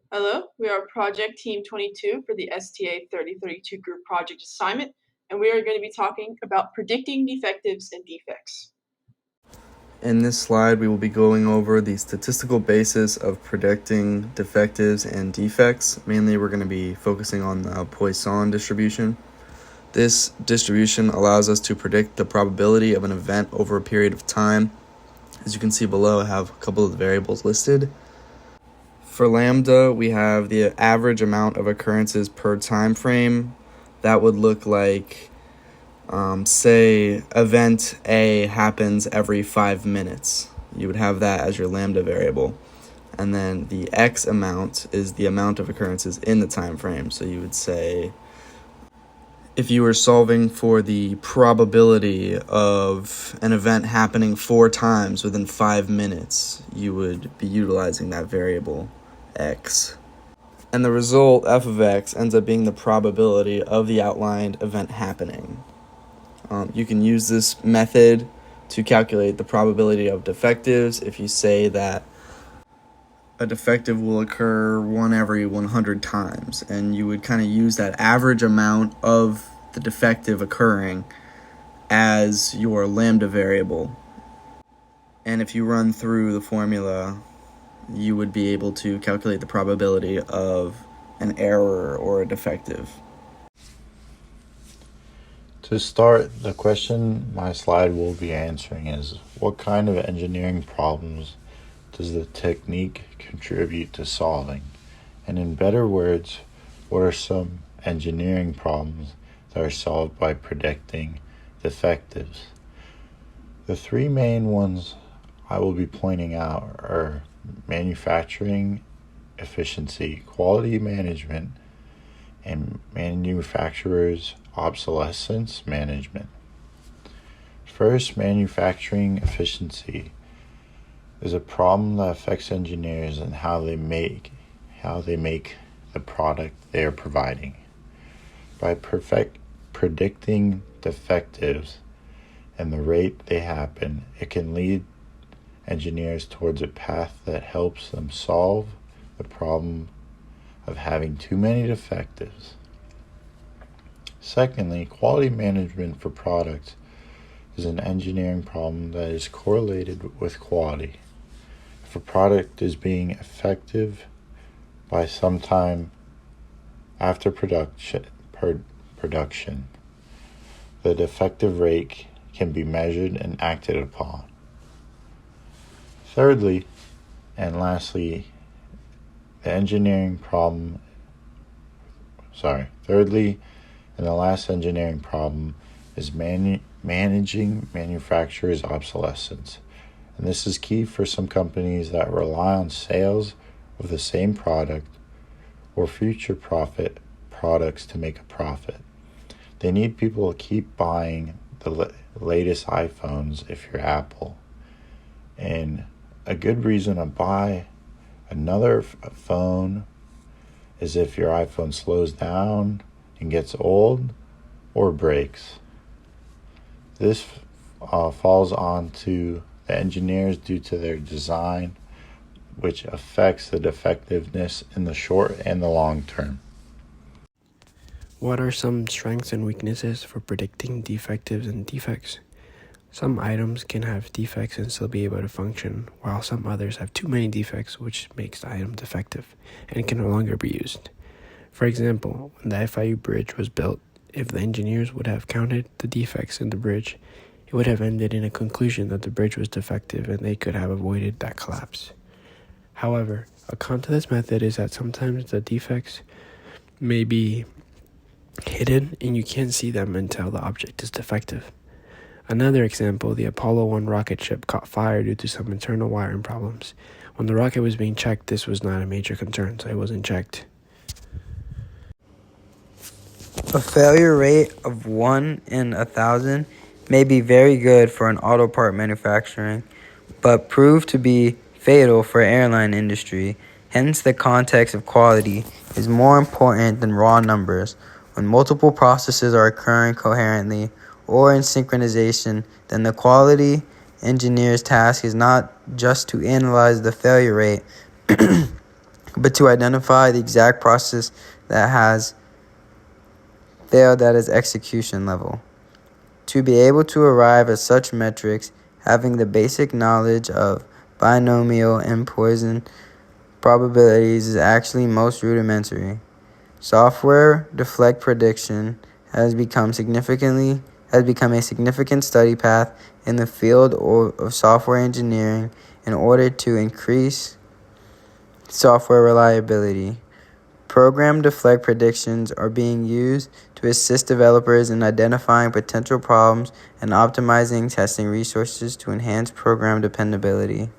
Hello, we are Project Team 22 for the STA 3032 group project assignment, and we are going to be talking about predicting defectives and defects. In this slide, we will be going over the statistical basis of predicting defectives and defects. Mainly, we're going to be focusing on the Poisson distribution. This distribution allows us to predict the probability of an event over a period of time. As you can see below, I have a couple of the variables listed. For lambda, we have the average amount of occurrences per time frame. That would look like say event A happens every 5 minutes. You would have that as your lambda variable. And then the x amount is the amount of occurrences in the time frame. So you would say, if you were solving for the probability of an event happening 4 times within 5 minutes, you would be utilizing that variable x. And the result, f of x, ends up being the probability of the outlined event happening. You can use this method to calculate the probability of defectives if you say that a defective will occur 1 every 100 times, and you would kind of use that average amount of the defective occurring as your lambda variable. And if you run through the formula, you would be able to calculate the probability of an error or a defective. To start, the question my slide will be answering is, what kind of engineering problems does the technique contribute to solving? And in better words, what are some engineering problems that are solved by predicting defectives? The three main ones I will be pointing out are manufacturing efficiency, quality management, and manufacturers' obsolescence management. First, manufacturing efficiency is a problem that affects engineers and how they make the product they are providing. By predicting defectives and the rate they happen, it can lead engineers towards a path that helps them solve the problem of having too many defectives. Secondly, quality management for products is an engineering problem that is correlated with quality. If a product is being effective by some time after production, the defective rate can be measured and acted upon. Thirdly, and lastly, the last engineering problem is managing manufacturers' obsolescence. And this is key for some companies that rely on sales of the same product or future products to make a profit. They need people to keep buying the latest iPhones if you're Apple. And a good reason to buy another phone is if your iPhone slows down and gets old or breaks. This falls onto the engineers due to their design, which affects the defectiveness in the short and the long term. What are some strengths and weaknesses for predicting defectives and defects? Some items can have defects and still be able to function, while some others have too many defects, which makes the item defective and can no longer be used. For example, when the FIU bridge was built, if the engineers would have counted the defects in the bridge, it would have ended in a conclusion that the bridge was defective and they could have avoided that collapse. However, a con to this method is that sometimes the defects may be hidden and you can't see them until the object is defective. Another example, the Apollo 1 rocket ship caught fire due to some internal wiring problems. When the rocket was being checked, this was not a major concern, so it wasn't checked. A failure rate of 1 in 1,000 may be very good for an auto part manufacturing, but prove to be fatal for airline industry. Hence, the context of quality is more important than raw numbers. When multiple processes are occurring coherently or in synchronization, then the quality engineer's task is not just to analyze the failure rate, but to identify the exact process that has failed at its execution level. To be able to arrive at such metrics, having the basic knowledge of binomial and Poisson probabilities is actually most rudimentary. Software defect prediction has become a significant study path in the field of software engineering in order to increase software reliability. Program defect predictions are being used to assist developers in identifying potential problems and optimizing testing resources to enhance program dependability.